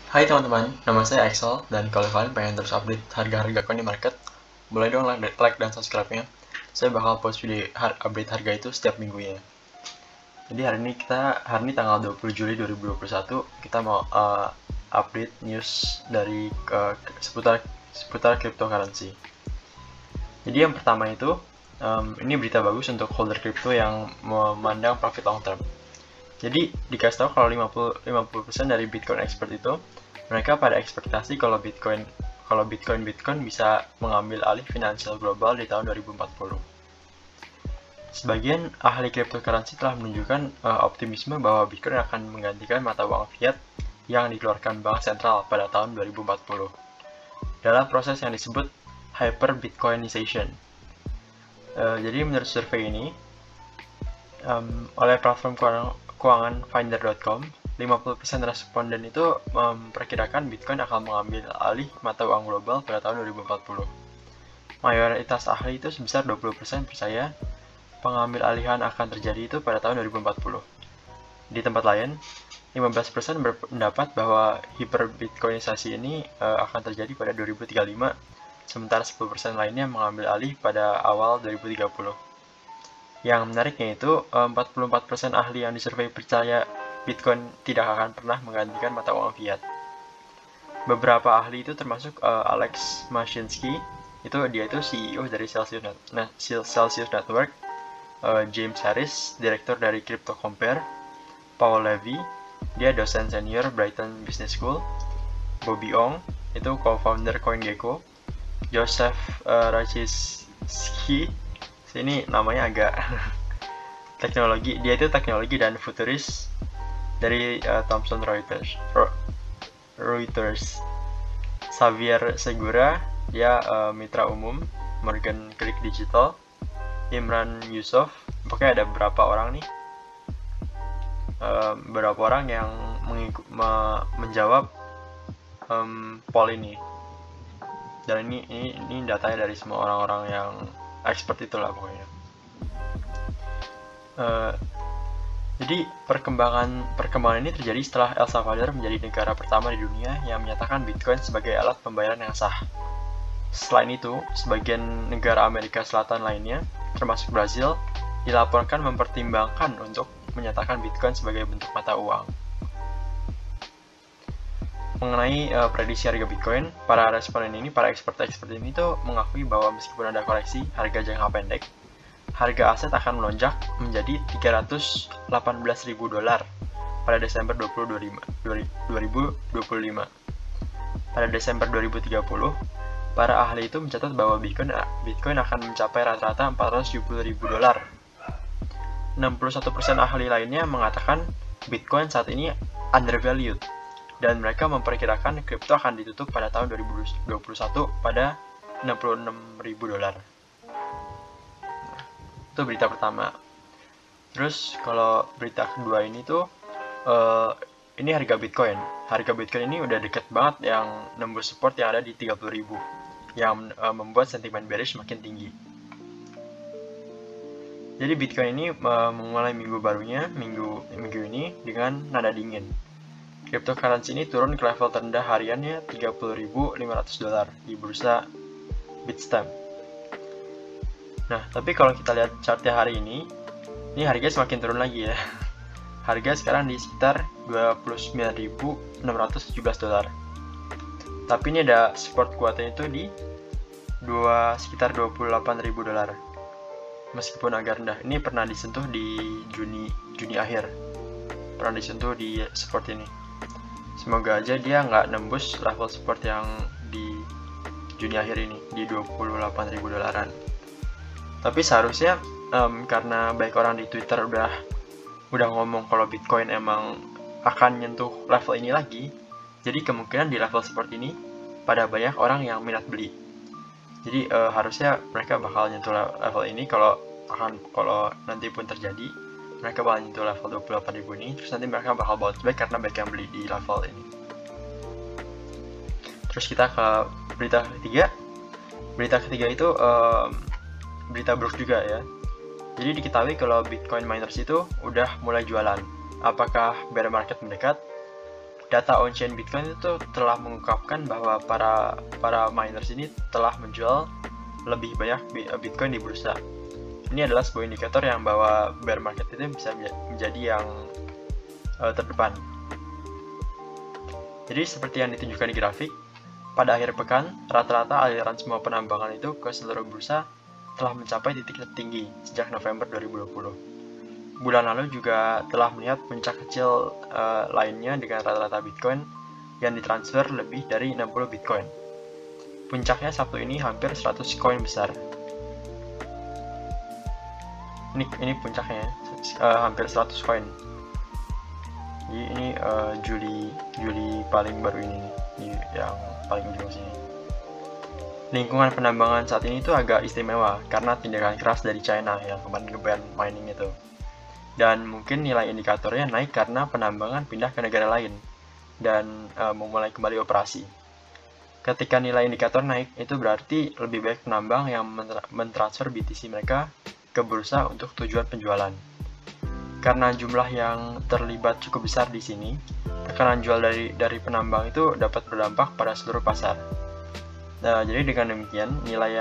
Hai teman-teman, nama saya Axel, dan kalau kalian pengen terus update harga-harga coin di market, boleh dong like dan subscribe-nya. Saya bakal post video update harga itu setiap minggunya. Jadi hari ini tanggal 20 Juli 2021, kita mau update news dari seputar cryptocurrency. Jadi yang pertama itu, ini berita bagus untuk holder crypto yang memandang profit long term. Jadi dikasih tahu kalau 50% dari Bitcoin expert itu mereka pada ekspektasi kalau Bitcoin bisa mengambil alih finansial global di tahun 2040. Sebagian ahli cryptocurrency telah menunjukkan optimisme bahwa Bitcoin akan menggantikan mata uang fiat yang dikeluarkan bank sentral pada tahun 2040 dalam proses yang disebut hyper Bitcoinization. Jadi menurut survei ini oleh platform keuangan Finder.com, 50% responden itu memperkirakan Bitcoin akan mengambil alih mata uang global pada tahun 2040. Mayoritas ahli itu sebesar 20% percaya pengambil alihan akan terjadi itu pada tahun 2040. Di tempat lain, 15% berpendapat bahwa hiperbitcoinisasi ini akan terjadi pada 2035, sementara 10% lainnya mengambil alih pada awal 2030. Yang menariknya itu, 44% ahli yang disurvei percaya Bitcoin tidak akan pernah menggantikan mata uang fiat. Beberapa ahli itu termasuk Alex Mashinsky, dia itu CEO dari Celsius Network, James Harris, direktur dari CryptoCompare, Paul Levy, dia dosen senior Brighton Business School, Bobby Ong, itu co-founder CoinGecko, Joseph Rachiski, ini namanya agak dia itu teknologi dan futuris dari Thomson Reuters. Xavier Segura, dia mitra umum Morgan Creek Digital. Imran Yusuf, pokoknya ada beberapa orang nih, beberapa orang yang menjawab poll ini. Dan ini datanya dari semua orang-orang yang expert itulah pokoknya. Jadi perkembangan ini terjadi setelah El Salvador menjadi negara pertama di dunia yang menyatakan Bitcoin sebagai alat pembayaran yang sah. Selain itu, sebagian negara Amerika Selatan lainnya, termasuk Brazil, dilaporkan mempertimbangkan untuk menyatakan Bitcoin sebagai bentuk mata uang. Mengenai prediksi harga Bitcoin, para expert ini tuh mengakui bahwa meskipun ada koreksi harga jangka pendek, harga aset akan melonjak menjadi $318.000 pada Desember 2025. Pada Desember 2030, para ahli itu mencatat bahwa Bitcoin akan mencapai rata-rata $470.000. 61% ahli lainnya mengatakan Bitcoin saat ini undervalued, dan mereka memperkirakan kripto akan ditutup pada tahun 2021 pada $66.000. Itu berita pertama. Terus kalau berita kedua ini tuh ini harga Bitcoin. Harga Bitcoin ini udah deket banget yang nembus support yang ada di 30.000, yang membuat sentimen bearish makin tinggi. Jadi Bitcoin ini memulai minggu barunya minggu ini dengan nada dingin. Cryptocurrency ini turun ke level terendah hariannya $30.500 di bursa Bitstamp. Nah, tapi kalau kita lihat chartnya hari ini harga semakin turun lagi ya. Harga sekarang di sekitar $29.617. Tapi ini ada support kuatnya itu di sekitar $28.000. Meskipun agak rendah, ini pernah disentuh di Juni akhir. Pernah disentuh di support ini. Semoga aja dia nggak nembus level support yang di Juni akhir ini di $28.000. Tapi seharusnya karena banyak orang di Twitter udah ngomong kalau Bitcoin emang akan nyentuh level ini lagi, jadi kemungkinan di level support ini pada banyak orang yang minat beli. Jadi harusnya mereka bakal nyentuh level ini kalau nanti pun terjadi. Mereka bakal nyentuh level 28.000 ini, terus nanti mereka bakal bounce back karena banyak yang beli di level ini. Terus kita ke berita ketiga. Berita ketiga itu berita buruk juga ya. Jadi diketahui kalau Bitcoin miners itu udah mulai jualan. Apakah bear market mendekat? Data on-chain Bitcoin itu telah mengungkapkan bahwa para miners ini telah menjual lebih banyak Bitcoin di bursa. Ini adalah sebuah indikator yang bahwa bear market itu bisa menjadi yang terdepan. Jadi seperti yang ditunjukkan di grafik, pada akhir pekan, rata-rata aliran semua penambangan itu ke seluruh bursa telah mencapai titik tertinggi sejak November 2020. Bulan lalu juga telah melihat puncak kecil lainnya dengan rata-rata Bitcoin yang ditransfer lebih dari 60 Bitcoin. Puncaknya Sabtu ini hampir 100 koin besar. Ini puncaknya, hampir 100 koin. Jadi ini Juli paling baru ini yang paling ujung sini. Lingkungan penambangan saat ini tuh agak istimewa karena tindakan keras dari China yang kemarin nge-ban mining itu. Dan mungkin nilai indikatornya naik karena penambangan pindah ke negara lain dan memulai kembali operasi. Ketika nilai indikator naik, itu berarti lebih baik penambang yang mentransfer BTC mereka ke bursa untuk tujuan penjualan. Karena jumlah yang terlibat cukup besar di sini, tekanan jual dari penambang itu dapat berdampak pada seluruh pasar. Nah, jadi dengan demikian nilai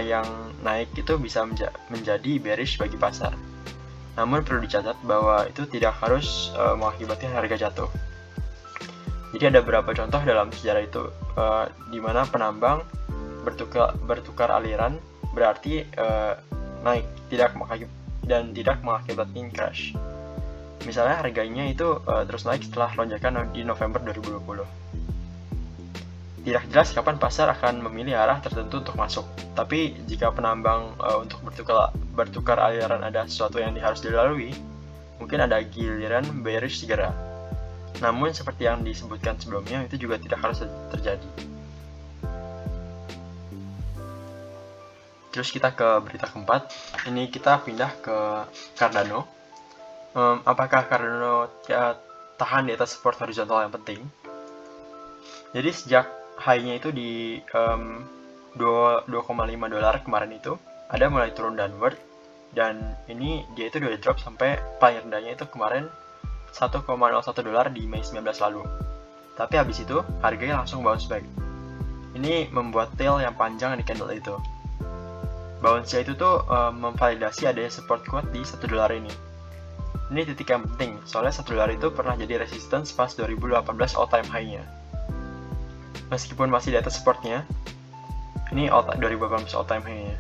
yang naik itu bisa menjadi bearish bagi pasar. Namun perlu dicatat bahwa itu tidak harus mengakibatkan harga jatuh. Jadi ada beberapa contoh dalam sejarah itu di mana penambang bertukar aliran berarti naik tidak mengakibatkan crash. Misalnya harganya itu terus naik setelah lonjakan di November 2020. Tidak jelas kapan pasar akan memilih arah tertentu untuk masuk. Tapi jika penambang untuk bertukar aliran ada sesuatu yang harus dilalui, mungkin ada giliran bearish segera. Namun seperti yang disebutkan sebelumnya, itu juga tidak harus terjadi. Terus kita ke berita keempat. Ini kita pindah ke Cardano. Apakah Cardano tahan di atas support horizontal yang penting? Jadi sejak high-nya itu di $2.5 kemarin itu, ada mulai turun downward, dan ini dia itu udah drop sampai paling rendahnya itu kemarin $1.01 di Mei 19 lalu. Tapi habis itu harganya langsung bounce back. Ini membuat tail yang panjang di candle itu. Bounce-nya itu tuh memvalidasi adanya support kuat di $1 ini. Ini titik yang penting, soalnya $1 itu pernah jadi resistance pas 2018 all time high-nya. Meskipun masih di atas supportnya, ini 2018 all time high-nya.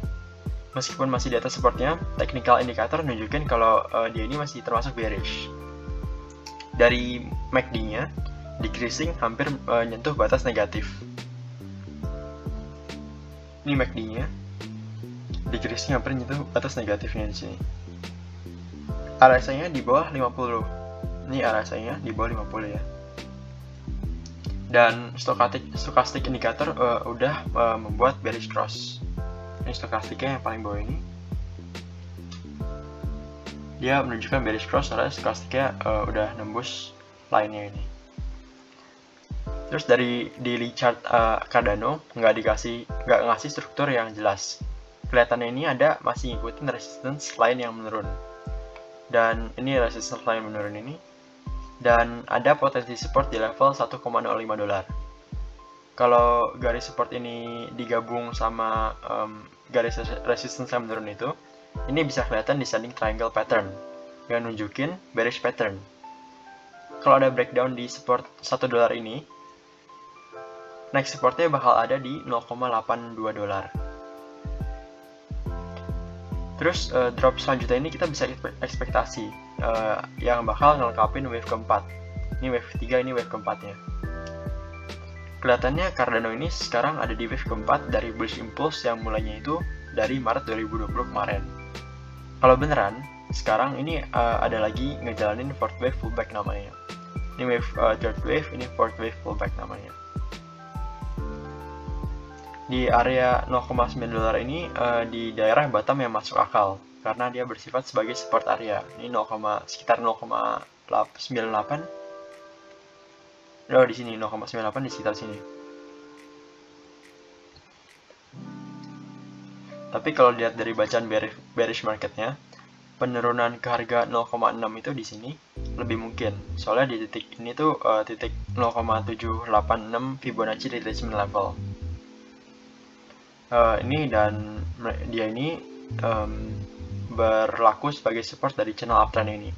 Meskipun masih di atas supportnya, technical indicator menunjukkan kalau dia ini masih termasuk bearish. Dari MACD-nya, decreasing hampir menyentuh batas negatif. Ini MACD-nya, decreasing hampir menyentuh batas negatifnya di sini. RSI-nya di bawah 50. Ini RSI-nya di bawah 50 ya. Dan stochastic indicator udah membuat bearish cross. Ini stokastiknya yang paling bawah ini. Dia menunjukkan bearish cross karena stokastiknya udah nembus line-nya ini. Terus dari daily chart Cardano nggak ngasih struktur yang jelas. Kelihatannya ini masih ngikutin resistance line yang menurun. Dan ini resistance line menurun ini. Dan ada potensi support di level $1.05. Kalau garis support ini digabung sama garis resistance yang menurun itu, ini bisa kelihatan descending triangle pattern yang nunjukin bearish pattern. Kalau ada breakdown di support $1 ini, next supportnya bakal ada di $0.82. Terus drop selanjutnya ini kita bisa ekspektasi yang bakal ngelengkapin wave keempat. Ini wave ketiga, ini wave keempatnya. Kelihatannya Cardano ini sekarang ada di wave keempat dari bullish impulse yang mulainya itu dari Maret 2020 kemarin. Kalau beneran, sekarang ini ada lagi ngejalanin fourth wave pullback namanya. Ini wave third wave, ini fourth wave pullback namanya. Di area $0.9 ini di daerah bottom yang masuk akal karena dia bersifat sebagai support area. Ini sekitar 0.98. Oh, di sini 0.98 di sekitar sini. Tapi kalau lihat dari bacaan bearish marketnya, penurunan ke harga 0,6 itu di sini lebih mungkin. Soalnya di titik ini tuh titik 0,786 Fibonacci retracement level. Ini dan dia ini berlaku sebagai support dari channel uptrend ini.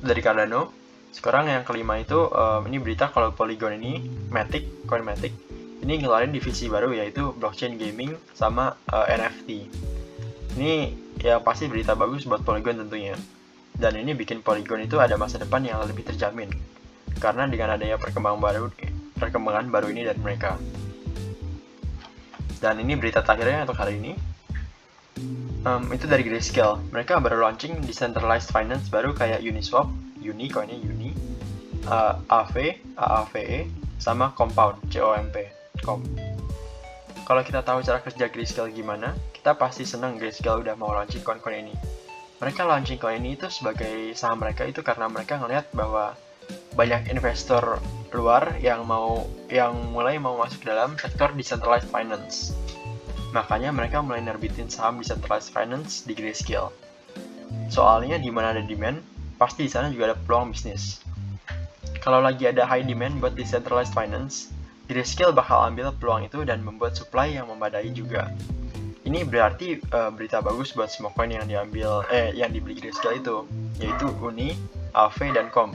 Dari Cardano, sekarang yang kelima itu ini berita kalau Polygon ini Coin Matic ini ngeluarin divisi baru yaitu blockchain gaming sama NFT. Ini ya pasti berita bagus buat Polygon tentunya. Dan ini bikin Polygon itu ada masa depan yang lebih terjamin. Karena dengan adanya perkembangan baru ini dari mereka. Dan ini berita terakhirnya untuk hari ini. Itu dari Grayscale. Mereka baru launching decentralized finance baru kayak Uniswap, coinnya Uni, AAVE, sama Compound, COMP. Kalau kita tahu cara kerja Grayscale gimana, kita pasti senang Grayscale udah mau launching coin-coin ini. Mereka launching coin ini itu sebagai saham mereka itu karena mereka ngeliat bahwa banyak investor luar yang mulai mau masuk dalam sektor decentralized finance. Makanya mereka mulai nerbitin saham decentralized finance di Grayscale. Soalnya di mana ada demand, pasti di sana juga ada peluang bisnis. Kalau lagi ada high demand buat decentralized finance, Grayscale bakal ambil peluang itu dan membuat supply yang memadai juga. Ini berarti berita bagus buat semua coin yang dibeli Grayscale itu, yaitu Uni, AV, dan COM.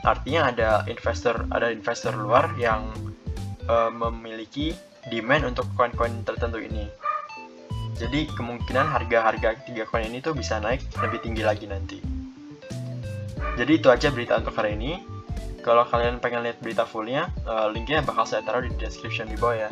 Artinya ada investor luar yang memiliki demand untuk koin-koin tertentu ini. Jadi kemungkinan harga-harga 3 koin ini tuh bisa naik lebih tinggi lagi nanti. Jadi itu aja berita untuk hari ini. Kalau kalian pengen lihat berita fullnya, linknya bakal saya taruh di description di bawah ya.